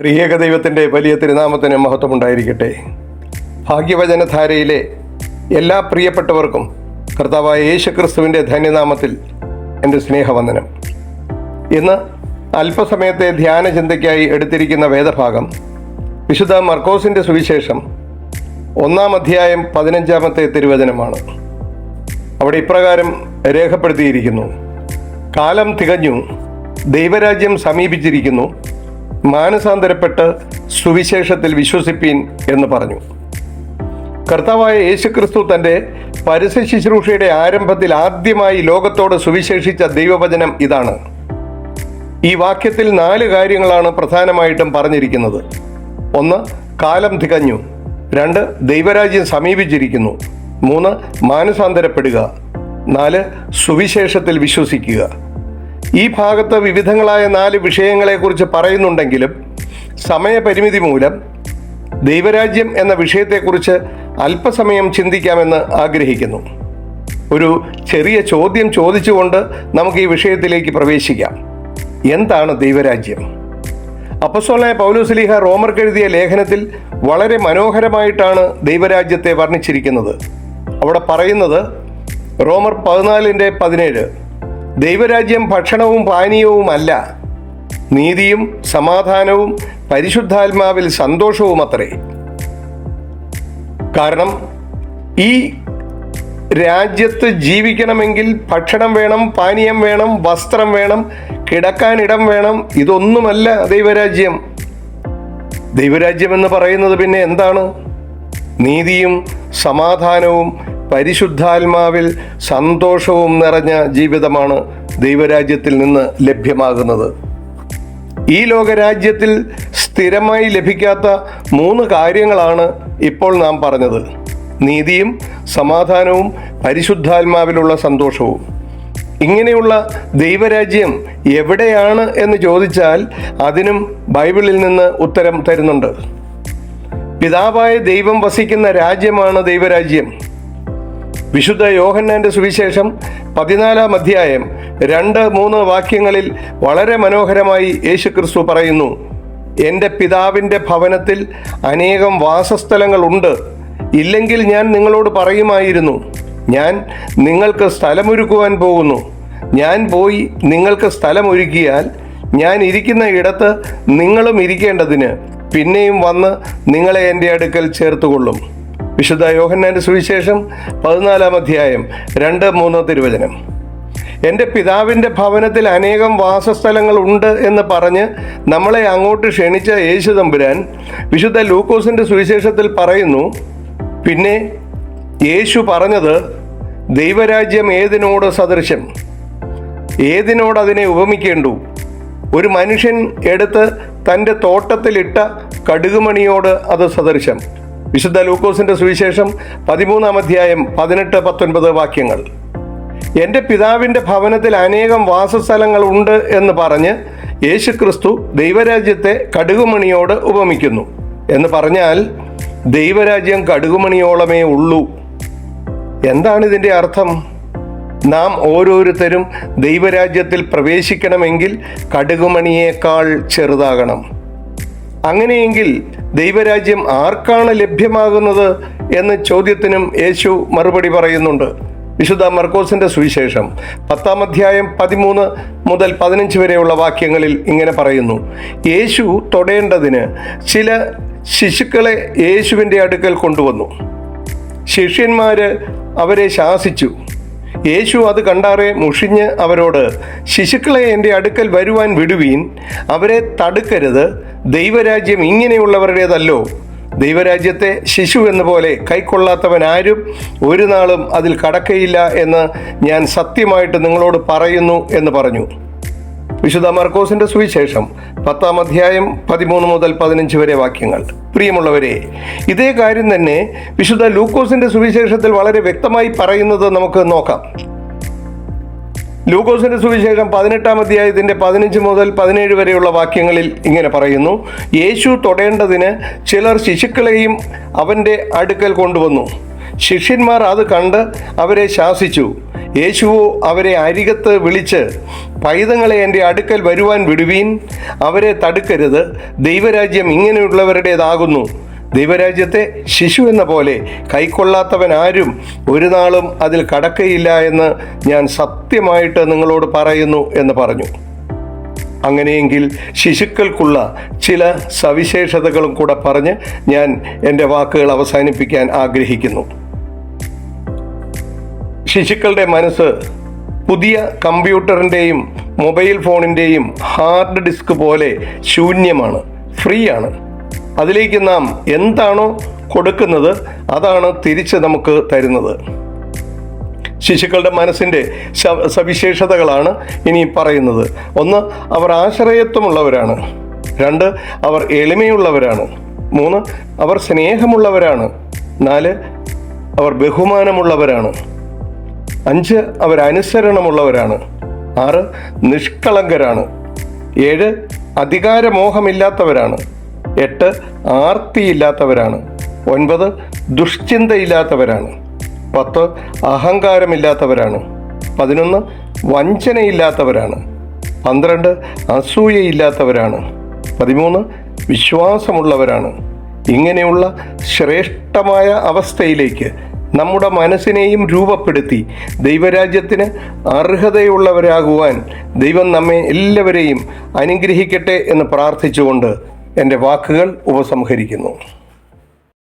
ത്രിയേക ദൈവത്തിൻ്റെ വലിയ തിരുനാമത്തിന് മഹത്വമുണ്ടായിരിക്കട്ടെ. ഭാഗ്യവചനധാരയിലെ എല്ലാ പ്രിയപ്പെട്ടവർക്കും കർത്താവായ യേശുക്രിസ്തുവിൻ്റെ ധന്യനാമത്തിൽ എൻ്റെ സ്നേഹവന്ദനം. ഇന്ന് അല്പസമയത്തെ ധ്യാന ചിന്തയ്ക്കായി എടുത്തിരിക്കുന്ന വേദഭാഗം വിശുദ്ധ മർക്കോസിൻ്റെ സുവിശേഷം 1-ാം അധ്യായം 15-ാമത്തെ തിരുവചനമാണ്. അവിടെ ഇപ്രകാരം രേഖപ്പെടുത്തിയിരിക്കുന്നു: കാലം തികഞ്ഞു, ദൈവരാജ്യം സമീപിച്ചിരിക്കുന്നു, മാനസാന്തരപ്പെട്ട് സുവിശേഷത്തിൽ വിശ്വസിപ്പീൻ എന്ന് പറഞ്ഞു. കർത്താവായ യേശുക്രിസ്തു തൻ്റെ പരസ്യ ശുശ്രൂഷയുടെ ആരംഭത്തിൽ ആദ്യമായി ലോകത്തോട് സുവിശേഷിച്ച ദൈവവചനം ഇതാണ്. ഈ വാക്യത്തിൽ 4 കാര്യങ്ങളാണ് പ്രധാനമായിട്ടും പറഞ്ഞിരിക്കുന്നത്. 1, കാലം തികഞ്ഞു. 2, ദൈവരാജ്യം സമീപിച്ചിരിക്കുന്നു. 3, മാനസാന്തരപ്പെടുക. 4, സുവിശേഷത്തിൽ വിശ്വസിക്കുക. ഈ ഭാഗത്ത് വിവിധങ്ങളായ 4 വിഷയങ്ങളെക്കുറിച്ച് പറയുന്നുണ്ടെങ്കിലും സമയപരിമിതി മൂലം ദൈവരാജ്യം എന്ന വിഷയത്തെക്കുറിച്ച് അല്പസമയം ചിന്തിക്കാമെന്ന് ആഗ്രഹിക്കുന്നു. ഒരു ചെറിയ ചോദ്യം ചോദിച്ചുകൊണ്ട് നമുക്ക് ഈ വിഷയത്തിലേക്ക് പ്രവേശിക്കാം. എന്താണ് ദൈവരാജ്യം? അപ്പോസ്തലനായ പൗലോസ്ലീഹ റോമർക്കെഴുതിയ ലേഖനത്തിൽ വളരെ മനോഹരമായിട്ടാണ് ദൈവരാജ്യത്തെ വർണ്ണിച്ചിരിക്കുന്നത്. അവിടെ പറയുന്നത് റോമർ 14:17, ദൈവരാജ്യം ഭക്ഷണവും പാനീയവുമല്ല, നീതിയും സമാധാനവും പരിശുദ്ധാത്മാവിൽ സന്തോഷവുമത്രേ. കാരണം ഈ രാജ്യത്ത് ജീവിക്കണമെങ്കിൽ ഭക്ഷണം വേണം, പാനീയം വേണം, വസ്ത്രം വേണം, കിടക്കാനിടം വേണം. ഇതൊന്നുമല്ല ദൈവരാജ്യം. ദൈവരാജ്യം എന്ന് പറയുന്നത് പിന്നെ എന്താണ്? നീതിയും സമാധാനവും പരിശുദ്ധാത്മാവിൽ സന്തോഷവും നിറഞ്ഞ ജീവിതമാണ് ദൈവരാജ്യത്തിൽ നിന്ന് ലഭ്യമാകുന്നത്. ഈ ലോകരാജ്യത്തിൽ സ്ഥിരമായി ലഭിക്കാത്ത 3 കാര്യങ്ങളാണ് ഇപ്പോൾ നാം പറഞ്ഞത്: നീതിയും സമാധാനവും പരിശുദ്ധാത്മാവിലുള്ള സന്തോഷവും. ഇങ്ങനെയുള്ള ദൈവരാജ്യം എവിടെയാണ് എന്ന് ചോദിച്ചാൽ അതിനും ബൈബിളിൽ നിന്ന് ഉത്തരം തരുന്നുണ്ട്. പിതാവായ ദൈവം വസിക്കുന്ന രാജ്യമാണ് ദൈവരാജ്യം. വിശുദ്ധ യോഹന്നാന്റെ സുവിശേഷം 14-ാം അധ്യായം 2-3 വാക്യങ്ങളിൽ വളരെ മനോഹരമായി യേശുക്രിസ്തു പറയുന്നു: എൻ്റെ പിതാവിൻ്റെ ഭവനത്തിൽ അനേകം വാസസ്ഥലങ്ങളുണ്ട്, ഇല്ലെങ്കിൽ ഞാൻ നിങ്ങളോട് പറയുമായിരുന്നു. ഞാൻ നിങ്ങൾക്ക് സ്ഥലമൊരുക്കുവാൻ പോകുന്നു. ഞാൻ പോയി നിങ്ങൾക്ക് സ്ഥലമൊരുക്കിയാൽ ഞാൻ ഇരിക്കുന്ന ഇടത്ത് നിങ്ങളും ഇരിക്കേണ്ടതിന് പിന്നെയും വന്ന് നിങ്ങളെ എൻ്റെ അടുക്കൽ ചേർത്തുകൊള്ളും. വിശുദ്ധ യോഹന്നാന്റെ സുവിശേഷം 14-ാം അധ്യായം 2-3 തിരുവചനം. എൻ്റെ പിതാവിൻ്റെ ഭവനത്തിൽ അനേകം വാസസ്ഥലങ്ങൾ ഉണ്ട് എന്ന് പറഞ്ഞ് നമ്മളെ അങ്ങോട്ട് ക്ഷണിച്ച യേശു തമ്പുരാൻ വിശുദ്ധ ലൂക്കോസിൻ്റെ സുവിശേഷത്തിൽ പറയുന്നു: പിന്നെ യേശു പറഞ്ഞത്, ദൈവരാജ്യം ഏതിനോട് സദൃശം? ഏതിനോട് അതിനെ ഉപമിക്കേണ്ടു? ഒരു മനുഷ്യൻ എടുത്ത് തൻ്റെ തോട്ടത്തിലിട്ട കടുകുമണിയോട് അത് സദൃശം. വിശുദ്ധ ലൂക്കോസിൻ്റെ സുവിശേഷം 13-ാം അധ്യായം 18-19 വാക്യങ്ങൾ. എൻ്റെ പിതാവിൻ്റെ ഭവനത്തിൽ അനേകം വാസസ്ഥലങ്ങൾ ഉണ്ട് എന്ന് പറഞ്ഞ് യേശുക്രിസ്തു ദൈവരാജ്യത്തെ കടുകുമണിയോട് ഉപമിക്കുന്നു. എന്ന് പറഞ്ഞാൽ ദൈവരാജ്യം കടുകുമണിയോളമേ ഉള്ളൂ. എന്താണ് ഇതിൻ്റെ അർത്ഥം? നാം ഓരോരുത്തരും ദൈവരാജ്യത്തിൽ പ്രവേശിക്കണമെങ്കിൽ കടുകുമണിയേക്കാൾ ചെറുതാകണം. അങ്ങനെയെങ്കിൽ ദൈവരാജ്യം ആർക്കാണ് ലഭ്യമാകുന്നത് എന്ന ചോദ്യത്തിനും യേശു മറുപടി പറയുന്നുണ്ട്. വിശുദ്ധ മർക്കോസിൻ്റെ സുവിശേഷം 10-ാം അധ്യായം 13 മുതൽ 15 വരെയുള്ള വാക്യങ്ങളിൽ ഇങ്ങനെ പറയുന്നു: യേശു തൊടേണ്ടതിന് ചില ശിശുക്കളെ യേശുവിൻ്റെ അടുക്കൽ കൊണ്ടുവന്നു. ശിഷ്യന്മാർ അവരെ ശാസിച്ചു. യേശു അത് കണ്ടാറെ മുഷിഞ്ഞ് അവരോട്, ശിശുക്കളെ എൻ്റെ അടുക്കൽ വരുവാൻ വിടുവീൻ, അവരെ തടുക്കരുത്, ദൈവരാജ്യം ഇങ്ങനെയുള്ളവരുടേതല്ലോ. ദൈവരാജ്യത്തെ ശിശു എന്ന പോലെ കൈക്കൊള്ളാത്തവൻ ആരും ഒരു നാളും അതിൽ കടക്കയില്ല എന്ന് ഞാൻ സത്യമായിട്ട് നിങ്ങളോട് പറയുന്നു എന്ന് പറഞ്ഞു. വിശുദ്ധ മർക്കോസിൻ്റെ സുവിശേഷം 10-ാം അധ്യായം 13 മുതൽ 15 വരെ വാക്യങ്ങൾ. പ്രിയമുള്ളവരെ, ഇതേ കാര്യം തന്നെ വിശുദ്ധ ലൂക്കോസിൻ്റെ സുവിശേഷത്തിൽ വളരെ വ്യക്തമായി പറയുന്നത് നമുക്ക് നോക്കാം. ലൂക്കോസിൻ്റെ സുവിശേഷം 18-ാം അധ്യായത്തിൻ്റെ 15 മുതൽ 17 വരെയുള്ള വാക്യങ്ങളിൽ ഇങ്ങനെ പറയുന്നു: യേശു തൊടേണ്ടതിന് ചിലർ ശിശുക്കളെയും അവൻ്റെ അടുക്കൽ കൊണ്ടുവന്നു. ശിഷ്യന്മാർ അത് കണ്ട് അവരെ ശാസിച്ചു. യേശുവോ അവരെ അരികത്ത് വിളിച്ച്, പൈതങ്ങളെ എൻ്റെ അടുക്കൽ വരുവാൻ വിടുവീൻ, അവരെ തടുക്കരുത്, ദൈവരാജ്യം ഇങ്ങനെയുള്ളവരുടേതാകുന്നു. ദൈവരാജ്യത്തെ ശിശു എന്ന പോലെ കൈക്കൊള്ളാത്തവൻ ആരും ഒരു നാളും അതിൽ കടക്കയില്ല എന്ന് ഞാൻ സത്യമായിട്ട് നിങ്ങളോട് പറയുന്നു എന്ന് പറഞ്ഞു. അങ്ങനെയെങ്കിൽ ശിശുക്കൾക്കുള്ള ചില സവിശേഷതകളും കൂടെ പറഞ്ഞ് ഞാൻ എൻ്റെ വാക്കുകൾ അവസാനിപ്പിക്കാൻ ആഗ്രഹിക്കുന്നു. ശിശുക്കളുടെ മനസ്സ് പുതിയ കമ്പ്യൂട്ടറിൻ്റെയും മൊബൈൽ ഫോണിൻ്റെയും ഹാർഡ് ഡിസ്ക് പോലെ ശൂന്യമാണ്, ഫ്രീ ആണ്. അതിലേക്ക് നാം എന്താണോ കൊടുക്കുന്നത് അതാണ് തിരിച്ച് നമുക്ക് തരുന്നത്. ശിശുക്കളുടെ മനസ്സിൻ്റെ സവിശേഷതകളാണ് ഇനി പറയുന്നത്. 1, അവർ ആശ്രയത്വമുള്ളവരാണ്. 2, അവർ എളിമയുള്ളവരാണ്. 3, അവർ സ്നേഹമുള്ളവരാണ്. 4, അവർ ബഹുമാനമുള്ളവരാണ്. 5, അവർ അനുസരണമുള്ളവരാണ്. 6, നിഷ്കളങ്കരാണ്. 7, അധികാരമോഹമില്ലാത്തവരാണ്. 8, ആർത്തിയില്ലാത്തവരാണ്. 9, ദുഷ്ചിന്തയില്ലാത്തവരാണ്. 10, അഹങ്കാരമില്ലാത്തവരാണ്. 11, വഞ്ചനയില്ലാത്തവരാണ്. 12, അസൂയയില്ലാത്തവരാണ്. 13, വിശ്വാസമുള്ളവരാണ്. ഇങ്ങനെയുള്ള ശ്രേഷ്ഠമായ അവസ്ഥയിലേക്ക് നമ്മുടെ മനസ്സിനെയും രൂപപ്പെടുത്തി ദൈവരാജ്യത്തിന് അർഹതയുള്ളവരാകുവാൻ ദൈവം നമ്മെ എല്ലാവരെയും അനുഗ്രഹിക്കട്ടെ എന്ന് പ്രാർത്ഥിച്ചുകൊണ്ട് എൻ്റെ വാക്കുകൾ ഉപസംഹരിക്കുന്നു.